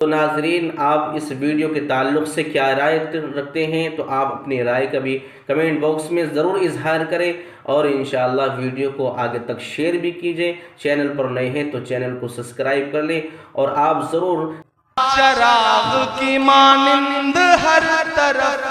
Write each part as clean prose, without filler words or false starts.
तो नाजरीन, आप इस वीडियो के ताल्लुक़ से क्या राय रखते हैं, तो आप अपनी राय का भी कमेंट बॉक्स में ज़रूर इजहार करें और इंशाअल्लाह वीडियो को आगे तक शेयर भी कीजिए। चैनल पर नए हैं तो चैनल को सब्सक्राइब कर लें और आप ज़रूर चराग की मानिंद हर तरफ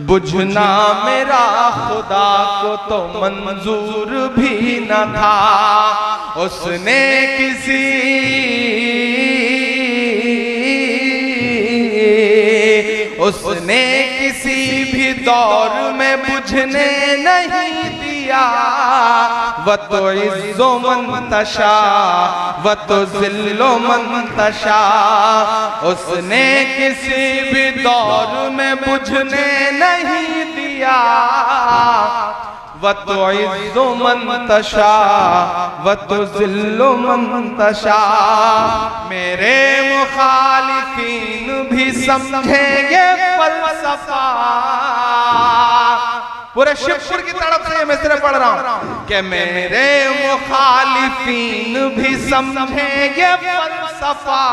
बुझना मेरा खुदा को तो मंजूर भी न था। उसने किसी भी दौर में बुझने नहीं दिया। व तो इज़्ज़ो मंतशा व तो ज़िल्लो मंतशा। उसने किसी भी दौर में बुझने नहीं दिया। व तो इज़्ज़ो मंतशा व तो ज़िल्लो मंतशा। मेरे मुखालिफीन भी समझेंगे फलसफा। पूरे शिवपुर की तरफ से मैं सिर्फ पढ़ रहा हूं कि मेरे मुखालिफीन भी समझेंगे फलसफा।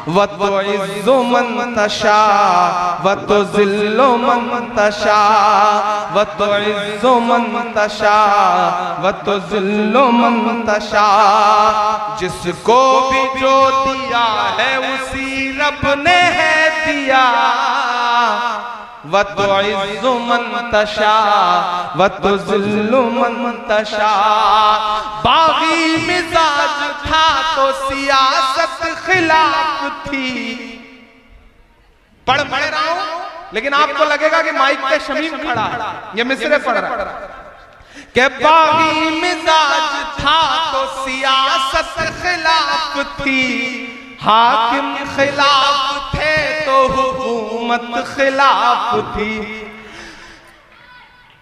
व तो इज़्ज़ो मंतशा व तो ज़िल्लो मंतशा। व तो इज़्ज़ो मंतशा व तो ज़िल्लो मंतशा। जिसको भी जो दिया है उसी रब ने है दिया। व तो इज़्ज़ो मंतशा व तो ज़िल्लो मंतशा। बागी मिजाज था तो सियासत खिलाफ थी। पढ़ रहा हूं लेकिन आपको लगेगा कि माइक पे शमीम खड़ा है, ये मिसरे पढ़ रहा है कि बागी मिजाज था तो सियासत खिलाफ थी। हाकिम खिलाफ थे तो हुकूमत खिलाफ थी।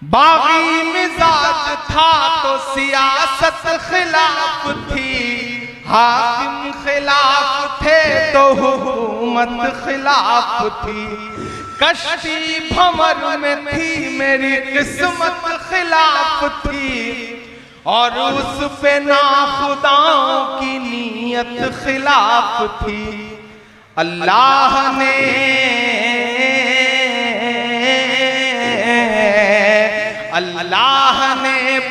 बागी मिजाज था तो सियासत खिलाफ थी। हाकिम खिलाफ थे तो हुकूमत खिलाफ थी। कश्ती भंवर में थी मेरी किस्मत खिलाफ थी। और उस पे नाखुदाओं की नीयत खिलाफ थी। अल्लाह ने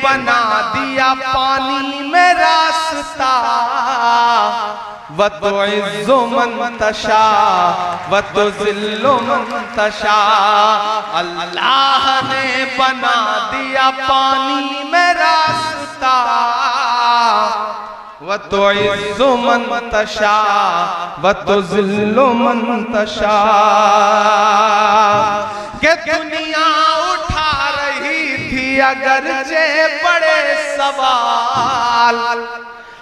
बना दिया पानी में रास्ता। व तो इज़्ज़ो मंतशा व तो ज़िल्लो मंतशा। अल्लाह ने बना दिया पानी में रास्ता। व तो इज़्ज़ो मंतशा व तो ज़िल्लो मंतशा। के दुनिया उठा रही थी अगरचे बड़े सवाल।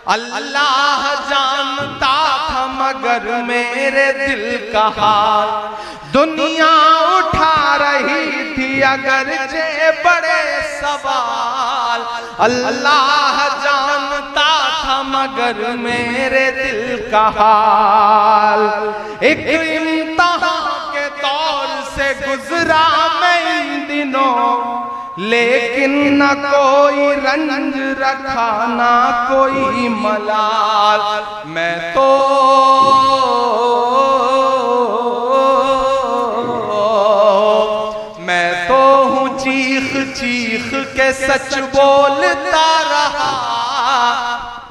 अल्लाह जानता था मगर मेरे दिल का हाल। दुनिया उठा रही थी अगरचे बड़े सवाल। अल्लाह जानता था मगर मेरे दिल का हाल। एक इम्तिहान के दौर से गुजरा मैं इन दिनों। लेकिन न कोई रंज रखा ना कोई मलाल। मैं तो हूँ चीख चीख के सच बोलता रहा।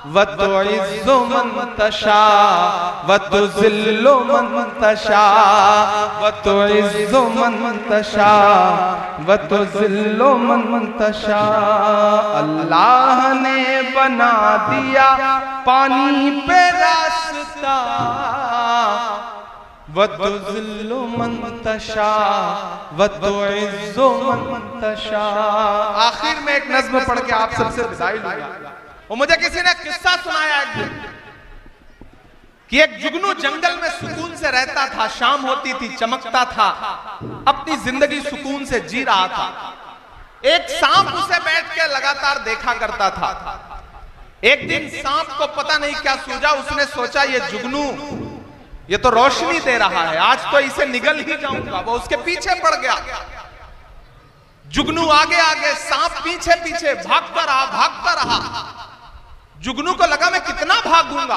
व तो इज़्ज़ो मंतशा व तो ज़िल्लो मंतशा। व तो इज़्ज़ो मंतशा व तो ज़िल्लो मंतशा। अल्लाह ने बना दिया पानी पे रास्ता। व तो ज़िल्लो मंतशा व तो इज़्ज़ो मंतशा। आखिर में एक नज़्म पढ़ के आप सबसे विदाई लूंगा। और मुझे किसी ने किस्सा सुनाया एक दिन कि एक जुगनू जंगल में सुकून से रहता था। शाम होती थी, चमकता था, अपनी जिंदगी सुकून से जी रहा था। एक सांप उसे बैठ के लगातार देखा करता था। एक दिन सांप को पता नहीं क्या सूझा, उसने सोचा ये जुगनू ये तो रोशनी दे रहा है, आज तो इसे निगल ही जाऊंगा। वो उसके पीछे पड़ गया। जुगनू आगे आगे, सांप पीछे पीछे भागता रहा। जुगनू को लगा मैं कितना भागूंगा,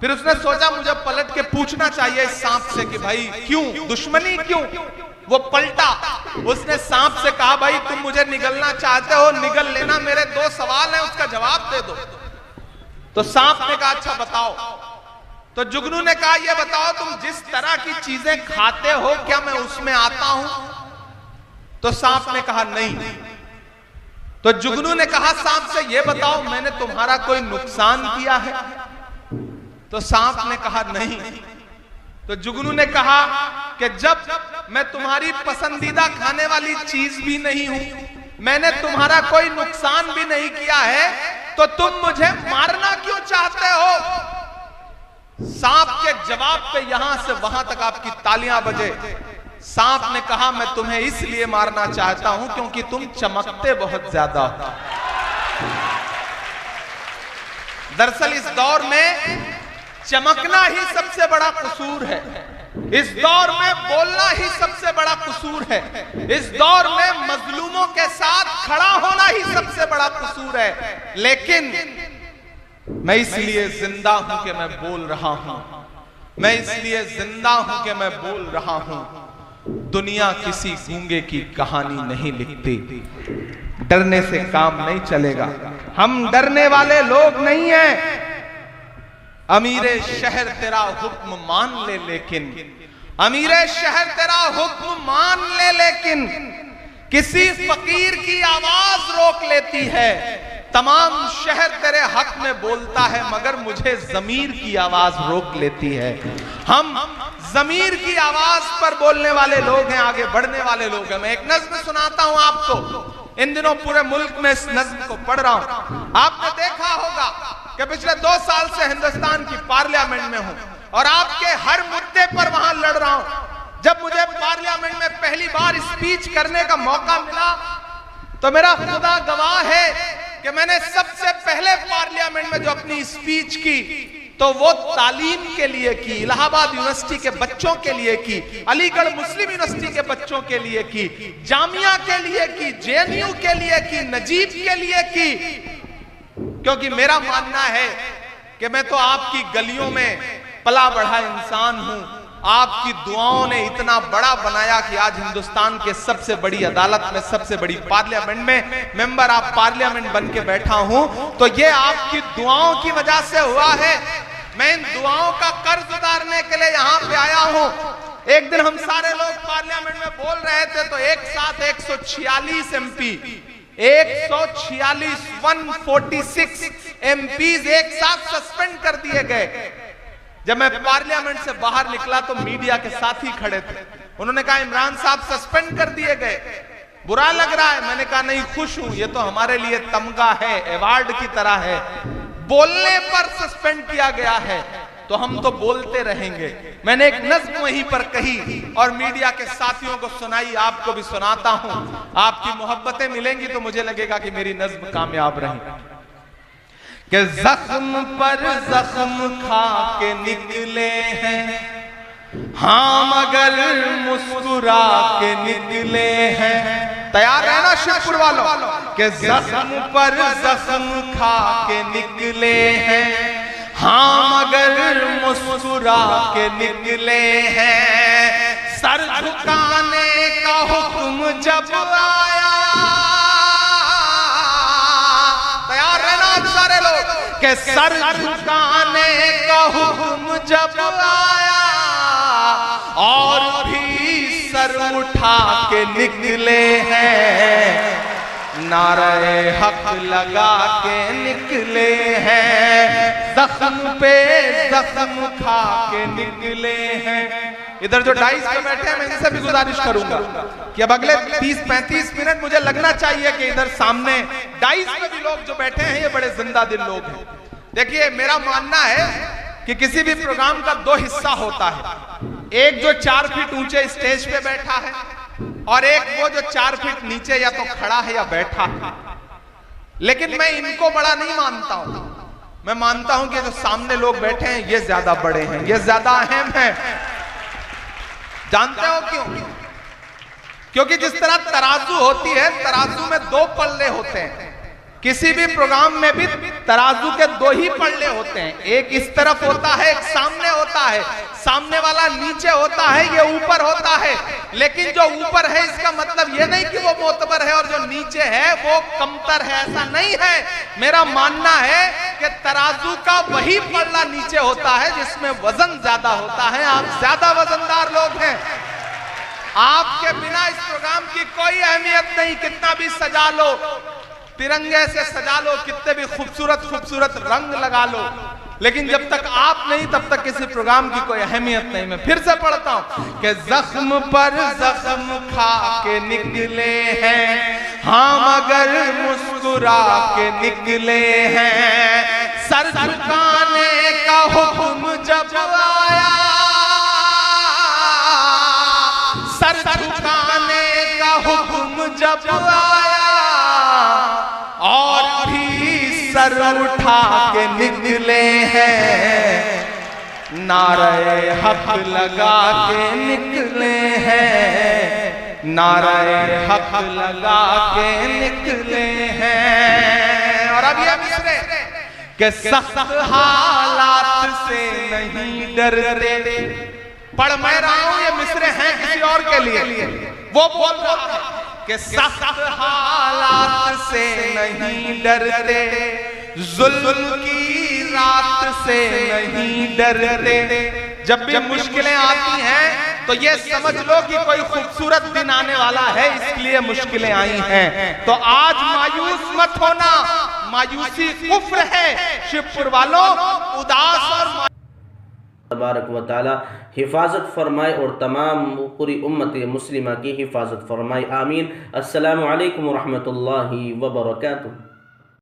फिर उसने सोचा मुझे पलट के पूछना चाहिए इस सांप से कि भाई क्यों, दुश्मनी क्यों। वो पलटा, उसने सांप से कहा भाई तुम मुझे निगलना चाहते हो, निगल लेना, मेरे 2 सवाल हैं उसका जवाब दे दो। तो सांप ने कहा अच्छा बताओ। तो जुगनू ने कहा ये बताओ तुम जिस तरह की चीजें खाते हो क्या मैं उसमें आता हूं? तो सांप ने कहा नहीं। तो जुगनू ने कहा सांप से ये बताओ मैंने तुम्हारा कोई नुकसान किया है? तो सांप ने कहा नहीं। तो जुगनू ने कहा कि जब मैं तुम्हारी पसंदीदा खाने वाली चीज भी नहीं हूं, मैंने तुम्हारा कोई नुकसान भी नहीं किया है, तो तुम मुझे मारना क्यों चाहते हो? सांप के जवाब पे यहां से वहां तक आपकी तालियां बजे। सांप ने कहा मैं तुम्हें इसलिए मारना चाहता हूं क्योंकि तुम चमकते बहुत ज्यादा हो। दरअसल इस दौर में चमकना ही सबसे बड़ा कसूर है, इस दौर में बोलना ही सबसे बड़ा कसूर है, इस दौर में मजलूमों के साथ खड़ा होना ही सबसे बड़ा कसूर है। लेकिन मैं इसलिए जिंदा हूं कि मैं बोल रहा हूं, मैं इसलिए जिंदा हूं कि मैं बोल रहा हूं। दुनिया किसी गूंगे की कहानी नहीं लिखती, डरने से काम नहीं चलेगा। हम डरने वाले लोग नहीं हैं। अमीरे शहर तेरा हुक्म मान ले लेकिन, अमीरे शहर तेरा हुक्म मान ले लेकिन किसी फकीर की आवाज रोक लेती है। तमाम शहर तेरे हक में बोलता है मगर मुझे जमीर की आवाज रोक लेती है। हम जमीर की आवाज पर बोलने वाले लोग हैं, आगे बढ़ने वाले लोग हैं। मैं एक नज्म सुनाता हूं आपको, इन दिनों पूरे मुल्क में इस नज्म को पढ़ रहा हूं। आपने देखा होगा कि पिछले 2 साल से हिंदुस्तान की पार्लियामेंट में हूं और आपके हर मुद्दे पर वहां लड़ रहा हूं। जब मुझे पार्लियामेंट में पहली बार स्पीच करने का मौका मिला तो मेरा खुदा गवाह है कि मैंने सबसे पहले पार्लियामेंट में जो अपनी स्पीच की तो वो तालीम के लिए की, इलाहाबाद यूनिवर्सिटी के बच्चों के लिए की, अलीगढ़ मुस्लिम यूनिवर्सिटी के बच्चों के लिए की, जामिया के लिए की, जेएनयू के लिए की, नजीब के लिए की। क्योंकि मेरा मानना है कि मैं तो आपकी गलियों में पला बढ़ा इंसान हूं। आपकी दुआओं ने इतना बड़ा बनाया कि आज हिंदुस्तान के सबसे बड़ी अदालत में, सबसे बड़ी पार्लियामेंट में मेंबर ऑफ पार्लियामेंट बन के बैठा हूं, तो ये आपकी दुआओं की वजह से हुआ है। मैं इन दुआओं का कर्ज उतारने के लिए यहां पे आया हूं। एक दिन हम सारे लोग पार्लियामेंट में बोल रहे थे तो एक साथ 146 एमपी, 146 एमपीज एक साथ सस्पेंड कर दिए गए। जब मैं पार्लियामेंट से बाहर निकला तो मीडिया के साथी खड़े थे, उन्होंने कहा इमरान साहब सस्पेंड कर दिए गए, बुरा लग रहा है? मैंने कहा नहीं, खुश हूं, ये तो हमारे लिए तमगा है, अवार्ड की तरह है। बोलने पर सस्पेंड किया गया है तो हम तो बोलते रहेंगे। मैंने एक नज्म वहीं पर कही और मीडिया के साथियों को सुनाई, आपको भी सुनाता हूं। आपकी मोहब्बतें मिलेंगी तो मुझे लगेगा कि मेरी नज्म कामयाब रही। कि जख्म पर जख्म खा के निकले हैं, हाँ मगर मुस्कुरा के निकले हैं। तैयार रहना शिवपुर वालों, कि जख्म पर जख्म खा के निकले हैं, हाँ मगर मुस्कुरा के निकले हैं। सर झुकाने का हुक्म जब आया, तैयार रहना सारे लोग, कि सर झुकाने का हुक्म जब आया और भी सर उठा के निकले हैं, नारे हक लगा के निकले हैं, जख्म पे जख्म खा के निकले हैं। इधर जो डाइस पे बैठे हैं मैं इनसे भी गुजारिश करूंगा कि अब अगले 30-35 मिनट मुझे लगना चाहिए कि इधर सामने डाइस पे भी लोग जो बैठे हैं ये बड़े जिंदा दिल लोग हैं। देखिए मेरा मानना है कि किसी भी प्रोग्राम का 2 हिस्सा होता है, एक जो 4 फीट ऊंचे स्टेज पे बैठा है और एक वो जो 4 फीट नीचे या तो खड़ा है या बैठा है। लेकिन मैं इनको बड़ा नहीं मानता हूं, मैं मानता हूं कि जो सामने लोग बैठे हैं ये ज्यादा बड़े हैं, ये ज्यादा अहम है। जानते हो क्यों? क्योंकि जिस तरह तराजू होती है, तराजू में 2 पल्ले होते हैं, किसी भी प्रोग्राम में भी तराजू के दो ही पल्ले होते हैं, एक इस तरफ होता है, एक सामने होता है। सामने वाला नीचे होता है, ये ऊपर होता है। लेकिन जो ऊपर है इसका मतलब ये नहीं कि वो मोतबर है और जो नीचे है वो कमतर है, ऐसा नहीं है। मेरा मानना है कि तराजू का वही पल्ला नीचे होता है जिसमें वजन ज्यादा होता है। आप ज्यादा वजनदार लोग हैं, आपके बिना इस प्रोग्राम की कोई अहमियत नहीं। कितना भी सजा लो, तिरंगे से सजा लो, कितने भी खूबसूरत खूबसूरत रंग लगा लो, लेकिन जब तक आप नहीं तब तक किसी प्रोग्राम की कोई अहमियत नहीं। मैं फिर से पढ़ता हूं कि जख्म पर जख्म खा के निकले हैं हम, अगर मुस्कुरा के निकले हैं। सर झुकाने का हुक्म जब आया, सर झुकाने का हुक्म जब आया, और भी सर उठा के निकले हैं। नारे हक लगा के निकले हैं, नारे हक लगा के निकले हैं। और अब ये मिसरे कि सख्त हालात से नहीं डरते। पढ़ मैं रहा हूं, ये मिसरे हैं किसी और के लिए। वो बोल रहा है कि सख्त हालात से नहीं डरते, जुल्म की रात से नहीं डरते। जब भी मुश्किलें आती हैं तो ये समझ लो कि कोई खूबसूरत दिन आने वाला है, इसलिए मुश्किलें आई हैं। तो आज मायूस मत होना, मायूसी कुफ्र है। शिवपुर वालों, उदास और तबारक व तआला हिफाजत फरमाए और तमाम पूरी उम्मत मुस्लिमा की हिफाजत फरमाए। आमीन। अस्सलामु अलैकुम व रहमतुल्लाहि व बरकातुहू।